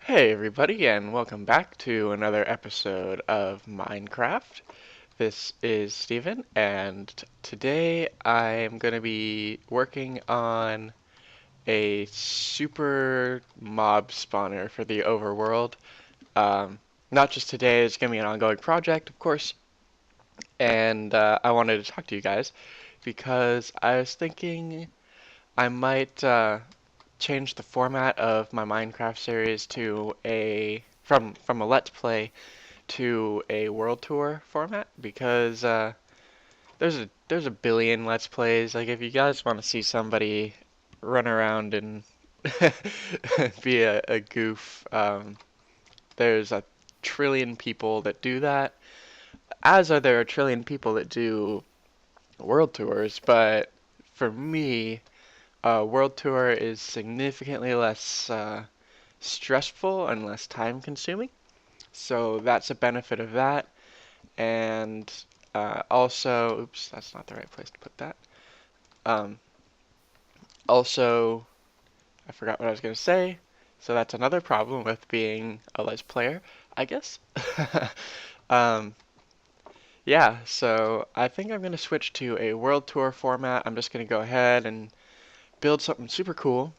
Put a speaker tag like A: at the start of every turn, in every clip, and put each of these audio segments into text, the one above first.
A: Hey everybody, and welcome back to another episode of Minecraft. This is Steven, and today I am going to be working on a super mob spawner for the overworld. Not just today, it's going to be an ongoing project, of course, and I wanted to talk to you guys because I was thinking I might change the format of my Minecraft series to from a Let's Play to a World Tour format because there's a billion Let's Plays. Like if you guys want to see somebody run around and be a goof, there's a trillion people that do that. As are there a trillion people that do World Tours, but for me, World Tour is significantly less stressful and less time consuming. So that's a benefit of that. And also, oops, that's not the right place to put that. Um, also, I forgot what I was going to say. So that's another problem with being a Let's Player, I guess. um, yeah, so I think I'm going to switch to a World Tour format. I'm just going to go ahead and build something super cool.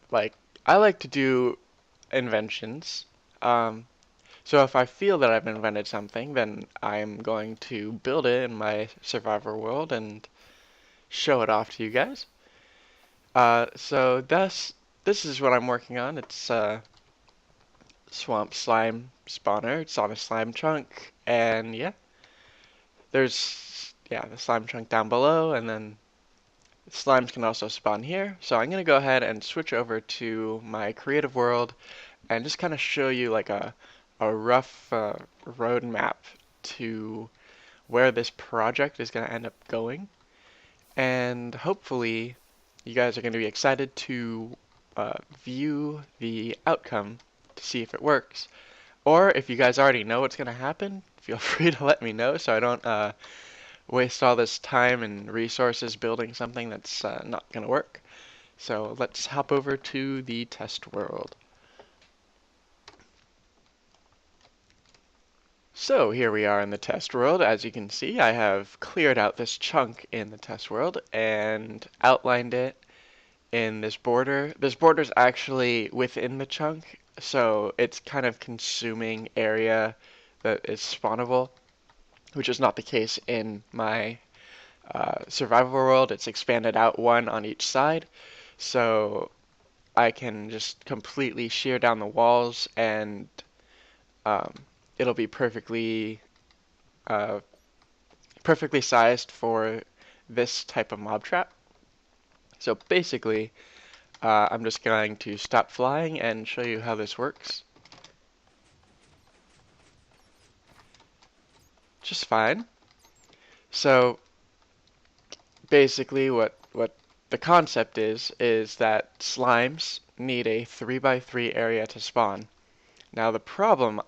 A: Like, I like to do inventions. Um, So if I feel that I've invented something, then I'm going to build it in my Survivor world and show it off to you guys. So this is what I'm working on. It's Swamp Slime Spawner. It's on a slime chunk, and yeah, there's the slime chunk down below, and then slimes can also spawn here. So I'm gonna go ahead and switch over to my creative world and just kind of show you like a rough road map to where this project is going to end up going. And hopefully, you guys are going to be excited to view the outcome to see if it works. Or if you guys already know what's going to happen, feel free to let me know so I don't waste all this time and resources building something that's not going to work. So let's hop over to the test world. So here we are in the test world. As you can see, I have cleared out this chunk in the test world and outlined it in this border. This border is actually within the chunk, so it's kind of consuming area that is spawnable, which is not the case in my survival world. It's expanded out one on each side, so I can just completely shear down the walls and um, it'll be uh, perfectly sized for this type of mob trap. So basically, I'm just going to stop flying and show you how this works. Just fine. So basically what the concept is that slimes need a 3x3 area to spawn. Now the problem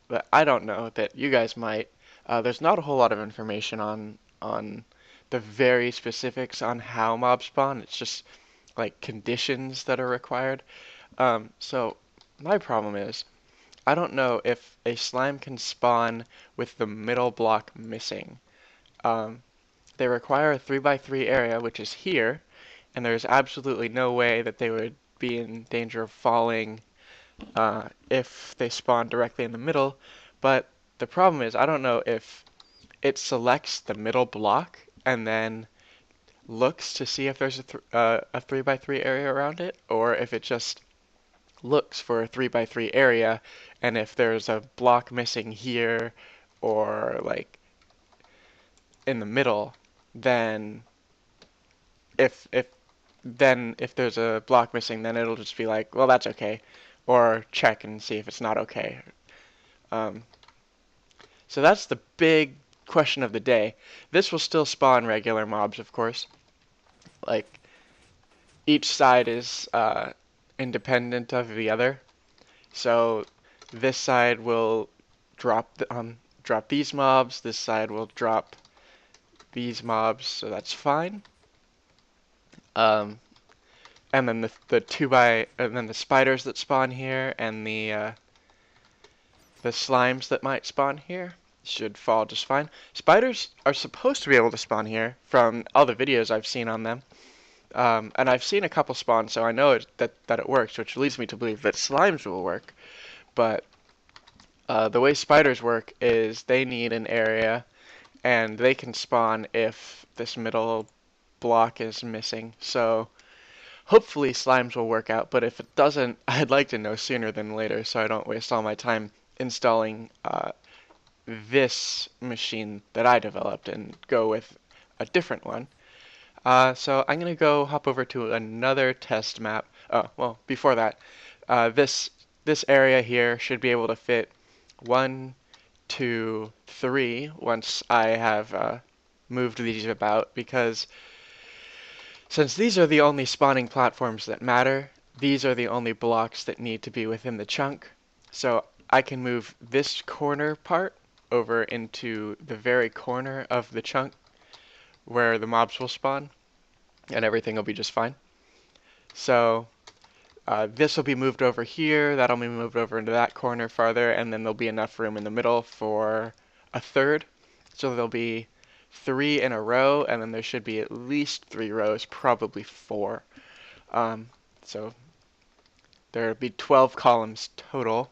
A: that I don't know that you guys might, there's not a whole lot of information on the very specifics on how mobs spawn. It's just like conditions that are required. So my problem is I don't know if a slime can spawn with the middle block missing. Um, they require a 3x3 area, which is here, and there's absolutely no way that they would be in danger of falling if they spawn directly in the middle. But the problem is I don't know if it selects the middle block and then looks to see if there's a 3x3 area around it, or if it just looks for a 3x3 area, and if there's a block missing here or like in the middle, then if if there's a block missing, then it'll just be like, well, that's okay, or check and see if it's not okay. Um, so that's the big question of the day. This will still spawn regular mobs, of course. Like each side is independent of the other. So this side will drop these mobs. This side will drop these mobs, so that's fine. Um, and then and then the spiders that spawn here, and the slimes that might spawn here should fall just fine. Spiders are supposed to be able to spawn here from all the videos I've seen on them. And I've seen a couple spawn, so I know that it works, which leads me to believe that slimes will work. But the way spiders work is they need an area, and they can spawn if this middle block is missing. So hopefully slimes will work out, but if it doesn't, I'd like to know sooner than later so I don't waste all my time installing this machine that I developed and go with a different one. So I'm going to go hop over to another test map. Oh, well, before that, this area here should be able to fit 1, 2, 3 once I have moved these about, because since these are the only spawning platforms that matter, these are the only blocks that need to be within the chunk. So I can move this corner part over into the very corner of the chunk where the mobs will spawn, and everything will be just fine. So this will be moved over here, that'll be moved over into that corner farther, and then there'll be enough room in the middle for a third. So there'll be 3 in a row, and then there should be at least 3 rows, probably 4. So there'll be 12 columns total,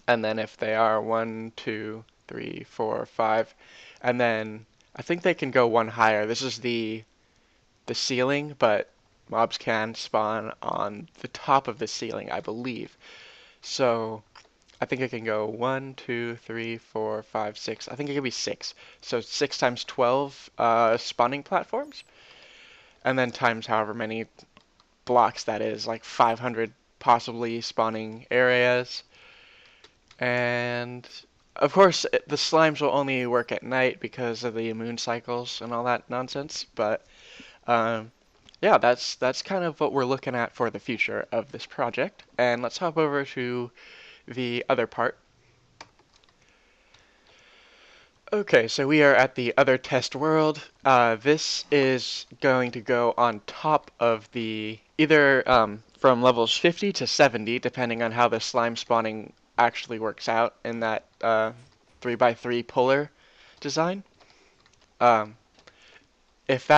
A: and then if they are 1, 2, 3, 4, 5, and then I think they can go one higher. This is the ceiling, but mobs can spawn on the top of the ceiling, I believe. So I think it can go 1, 2, 3, 4, 5, 6. I think it can be 6. So 6 times 12 spawning platforms, and then times however many blocks that is, like 500 possibly spawning areas. And of course, the slimes will only work at night because of the moon cycles and all that nonsense. But yeah, that's kind of what we're looking at for the future of this project. And let's hop over to the other part. Okay, so we are at the other test world. This is going to go on top of the either from levels 50 to 70, depending on how the slime spawning actually works out in that 3x3 puller design. Um, if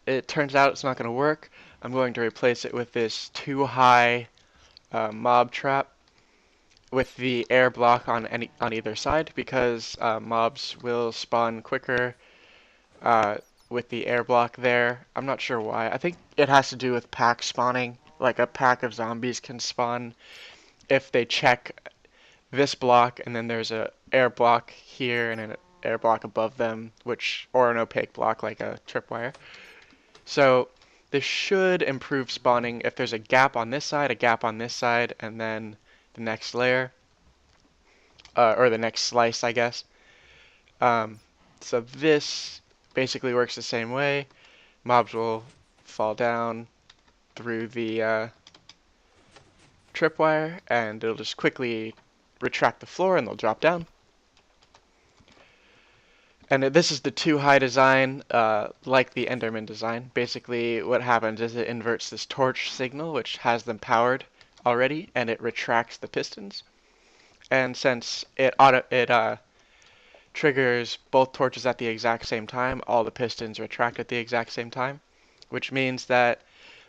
A: it turns out it's not going to work, I'm going to replace it with this too high mob trap with the air block on either side, because mobs will spawn quicker with the air block there. I'm not sure why. I think it has to do with pack spawning. Like a pack of zombies can spawn if they check this block, and then there's a air block here and an air block above them, or an opaque block like a tripwire. So this should improve spawning if there's a gap on this side, a gap on this side, and then the next layer, or the next slice, I guess. So this basically works the same way. Mobs will fall down through the tripwire, and it'll just quickly retract the floor, and they'll drop down. And this is the too high design, like the Enderman design. Basically, what happens is it inverts this torch signal, which has them powered already, and it retracts the pistons. And since it triggers both torches at the exact same time, all the pistons retract at the exact same time, which means that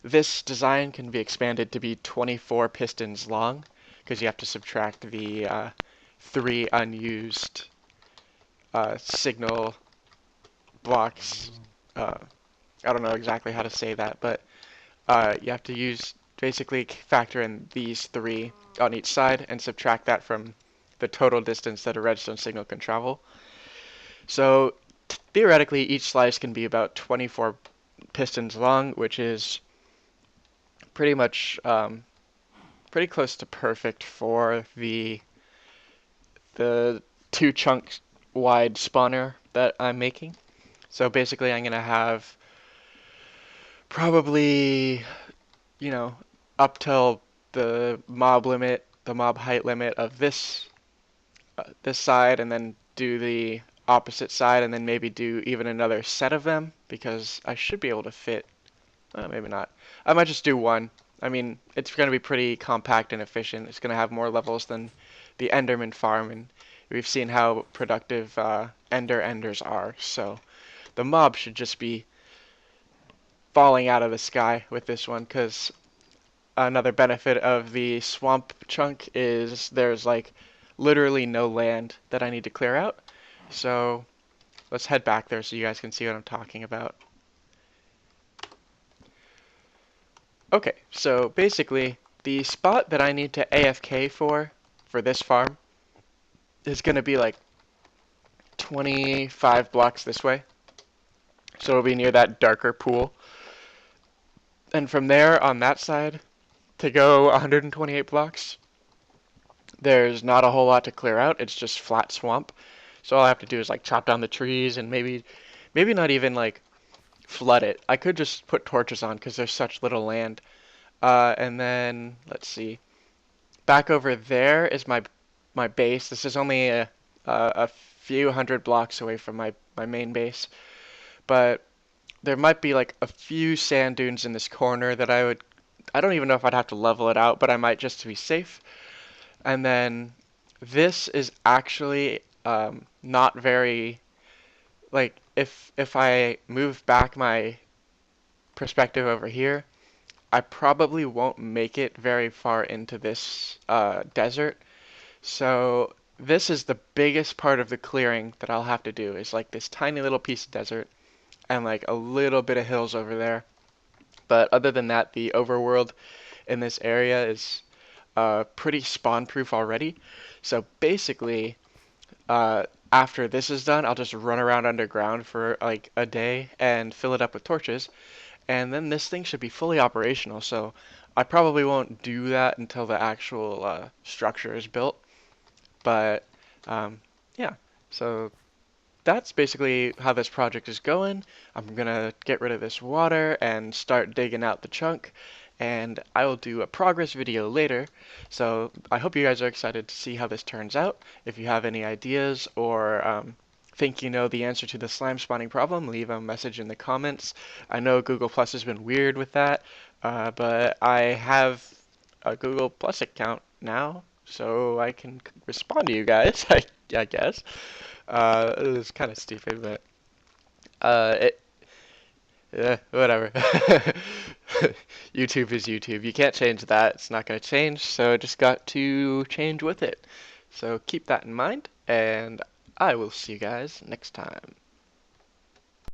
A: this design can be expanded to be 24 pistons long, because you have to subtract the 3 unused signal blocks. I don't know exactly how to say that, but you have to basically factor in these 3 on each side and subtract that from the total distance that a redstone signal can travel. So theoretically, each slice can be about 24 pistons long, which is pretty much pretty close to perfect for the 2 chunks wide spawner that I'm making. So basically I'm going to have probably, up till the mob height limit of this side, and then do the opposite side, and then maybe do even another set of them, because I should be able to fit maybe not. I might just do one. I mean, it's going to be pretty compact and efficient. It's going to have more levels than the Enderman farm, and we've seen how productive Enders are. So the mob should just be falling out of the sky with this one, because another benefit of the swamp chunk is there's like literally no land that I need to clear out. So let's head back there so you guys can see what I'm talking about. Okay, so basically the spot that I need to AFK for this farm is going to be like 25 blocks this way. So it'll be near that darker pool. And from there on that side to go 128 blocks, there's not a whole lot to clear out. It's just flat swamp. So all I have to do is like chop down the trees and maybe not even like flood it. I could just put torches on because there's such little land. And then let's see. Back over there is my base. This is only a few hundred blocks away from my main base. But there might be like a few sand dunes in this corner that I don't even know if I'd have to level it out, but I might just to be safe. And then this is actually not very, like, if I move back my perspective over here, I probably won't make it very far into this desert. So this is the biggest part of the clearing that I'll have to do, is like this tiny little piece of desert and like a little bit of hills over there. But other than that, the overworld in this area is pretty spawn proof already. So basically, after this is done, I'll just run around underground for like a day and fill it up with torches, and then this thing should be fully operational. So I probably won't do that until the actual structure is built. But yeah, so that's basically how this project is going. I'm gonna get rid of this water and start digging out the chunk, and I will do a progress video later. So I hope you guys are excited to see how this turns out. If you have any ideas or think you know the answer to the slime spawning problem, leave a message in the comments. I know Google Plus has been weird with that, but I have a Google Plus account now, so I can respond to you guys, I guess. It was kind of stupid, but whatever. YouTube is YouTube. You can't change that. It's not going to change, so just got to change with it. So keep that in mind, and I will see you guys next time.